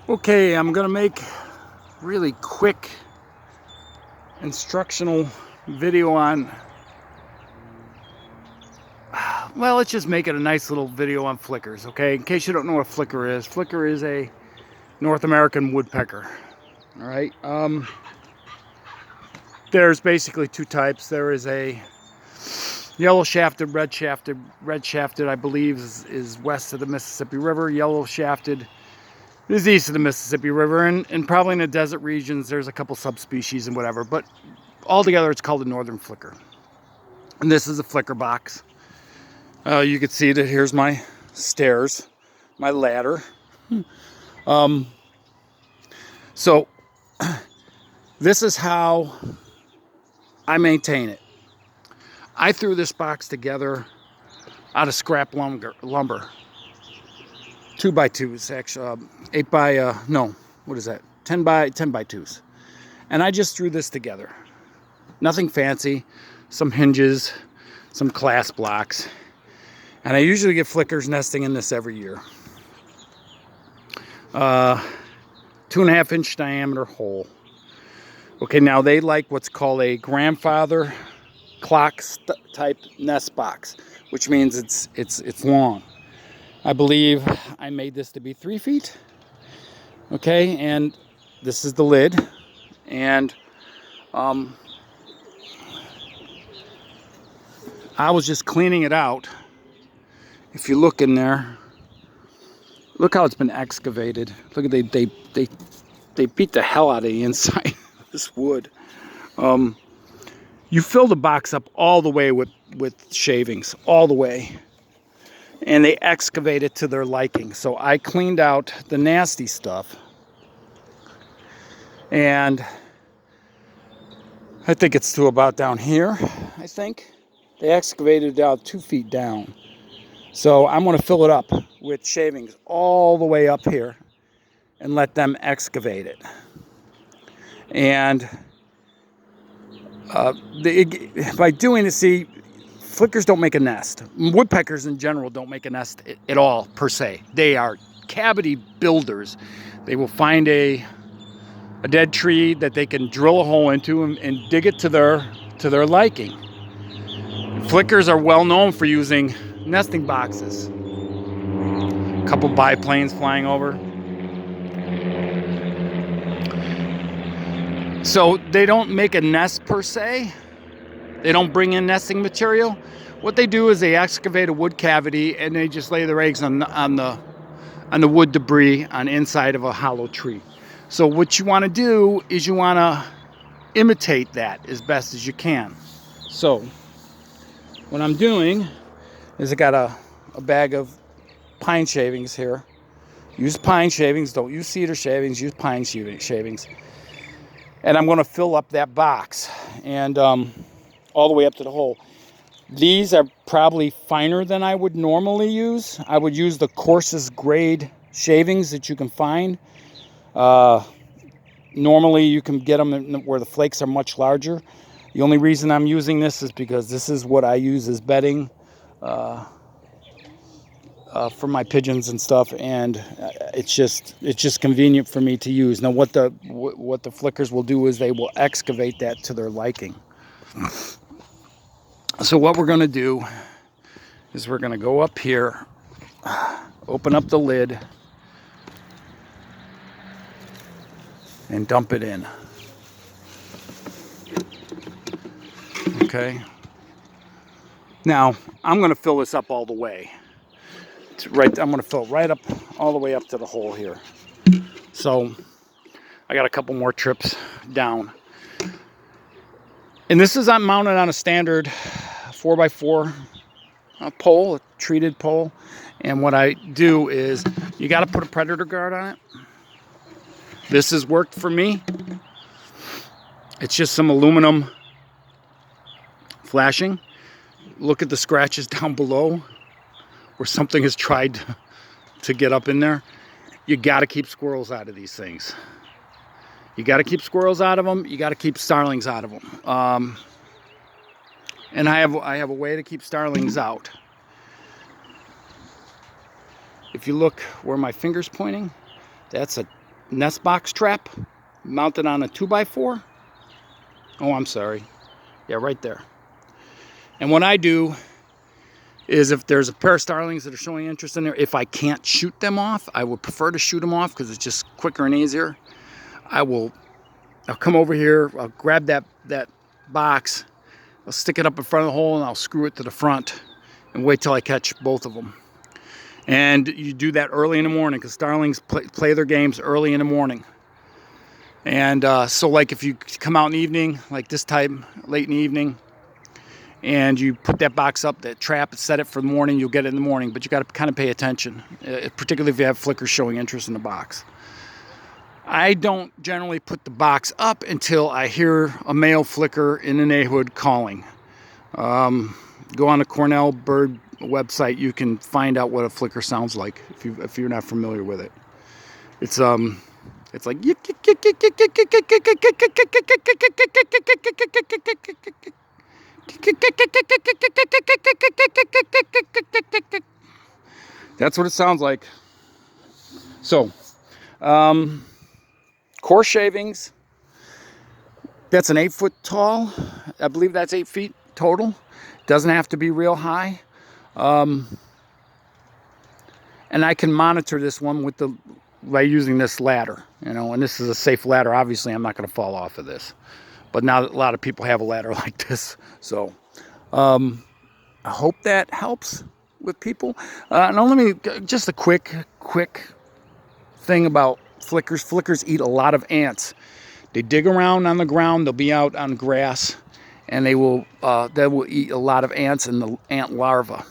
Okay, I'm gonna make really quick instructional video on, well, let's just make it a nice little video on flickers, okay? In case you don't know what flicker is a North American woodpecker. All right. There's basically two types. There is a yellow shafted, red shafted. Red shafted, I believe, is west of the Mississippi River. Yellow shafted is east of the Mississippi River, and probably in the desert regions there's a couple subspecies and whatever, but altogether it's called a northern flicker. And this is a flicker box. You can see that here's my stairs, my ladder. So this is how I maintain it. I threw this box together out of scrap lumber. 2x2s, actually, 8 by, no, what is that? 10 by 2s. And I just threw this together. Nothing fancy, some hinges, some clasp blocks. And I usually get flickers nesting in this every year. 2.5 inch diameter hole. Okay, now they like what's called a grandfather clock type nest box, which means it's long. I believe I made this to be 3 feet. Okay, and this is the lid. And I was just cleaning it out. If you look in there, look how it's been excavated. Look at they beat the hell out of the inside of this wood. You fill the box up all the way with shavings, all the way. And they excavate it to their liking. So I cleaned out the nasty stuff. And I think it's to about down here, I think. They excavated it out 2 feet down. So I'm going to fill it up with shavings all the way up here and let them excavate it. And by doing it, see, flickers don't make a nest. Woodpeckers in general don't make a nest at all, per se. They are cavity builders. They will find a dead tree that they can drill a hole into and dig it to their liking. Flickers are well known for using nesting boxes. A couple biplanes flying over. So they don't make a nest per se. They don't bring in nesting material. What they do is they excavate a wood cavity and they just lay their eggs on the wood debris on the inside of a hollow tree. So what you want to do is you want to imitate that as best as you can. So what I'm doing is I got a bag of pine shavings here. Use pine shavings, don't use cedar shavings, use pine shavings. And I'm going to fill up that box and all the way up to the hole. These are probably finer than I would normally use. I would use the coarsest grade shavings that you can find. Normally you can get them where the flakes are much larger. The only reason I'm using this is because this is what I use as bedding for my pigeons and stuff, and it's just convenient for me to use. Now what the flickers will do is they will excavate that to their liking. So what we're going to do is we're going to go up here, open up the lid, and dump it in. Okay. Now I'm going to fill this up all the way. I'm going to fill it right up, all the way up to the hole here. So I got a couple more trips down. And this is mounted on a standard 4x4 pole, a treated pole. And what I do is you got to put a predator guard on it. This has worked for me. It's just some aluminum flashing. Look at the scratches down below where something has tried to get up in there. You got to keep squirrels out of these things. You got to keep squirrels out of them. You got to keep starlings out of them. And I have a way to keep starlings out. If you look where my finger's pointing, that's a nest box trap mounted on a 2x4. Oh, I'm sorry. Yeah, right there. And what I do is if there's a pair of starlings that are showing interest in there, if I can't shoot them off, I would prefer to shoot them off because it's just quicker and easier. I'll come over here, I'll grab that box, I'll stick it up in front of the hole, and I'll screw it to the front and wait till I catch both of them. And you do that early in the morning because starlings play their games early in the morning. And so like if you come out in the evening, like this time, late in the evening, and you put that box up, that trap, set it for the morning, you'll get it in the morning. But you got to kind of pay attention, particularly if you have flickers showing interest in the box. I don't generally put the box up until I hear a male flicker in the neighborhood calling. Go on the Cornell Bird website, you can find out what a flicker sounds like if you're not familiar with it. It's like that's what it sounds like. So, coarse shavings. That's an 8 foot tall. I believe that's 8 feet total. Doesn't have to be real high. And I can monitor this one by using this ladder, and this is a safe ladder. Obviously, I'm not going to fall off of this. But now a lot of people have a ladder like this. So I hope that helps with people. Now let me, just a quick thing about flickers. Flickers eat a lot of ants. They dig around on the ground. They'll be out on grass, and they will eat a lot of ants and the ant larvae.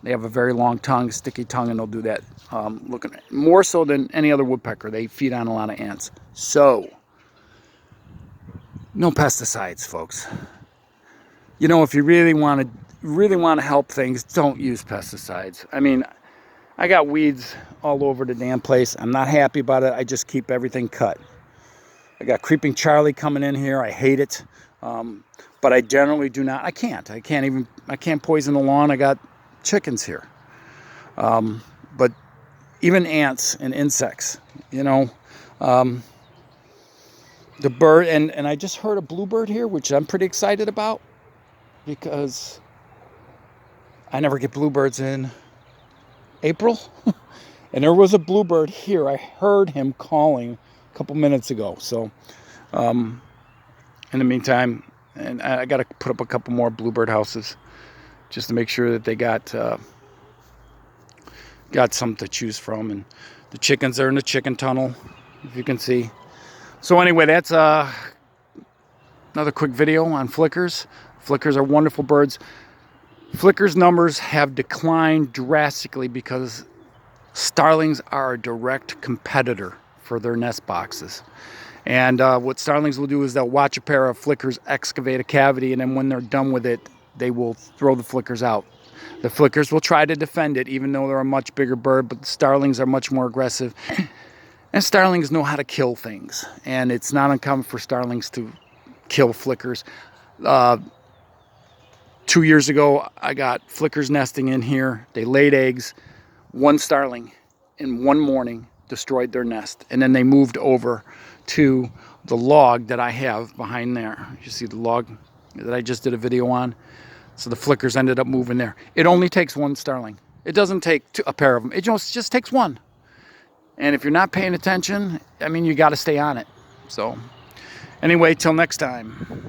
They have a very long tongue, sticky tongue, and they'll do that. Looking more so than any other woodpecker. They feed on a lot of ants. So no pesticides, folks. If you really want to help things, don't use pesticides. I mean, I got weeds all over the damn place. I'm not happy about it. I just keep everything cut. I got Creeping Charlie coming in here. I hate it. But I generally do not. I can't poison the lawn. I got chickens here. But even ants and insects, the bird, and I just heard a bluebird here, which I'm pretty excited about because I never get bluebirds in April. And there was a bluebird here. I heard him calling a couple minutes ago. So in the meantime, and I got to put up a couple more bluebird houses just to make sure that they got something to choose from. And the chickens are in the chicken tunnel, if you can see. So anyway, that's another quick video on flickers. Flickers are wonderful birds. Flickers numbers have declined drastically because starlings are a direct competitor for their nest boxes. And what starlings will do is they'll watch a pair of flickers excavate a cavity, and then when they're done with it, they will throw the flickers out. The flickers will try to defend it, even though they're a much bigger bird, but the starlings are much more aggressive. And starlings know how to kill things, and it's not uncommon for starlings to kill flickers. 2 years ago, I got flickers nesting in here. They laid eggs. One starling in one morning destroyed their nest, and then they moved over to the log that I have behind there. You see the log that I just did a video on? So the flickers ended up moving there. It only takes one starling. It doesn't take a pair of them. It just takes one. And if you're not paying attention, I mean, you got to stay on it. So anyway, till next time.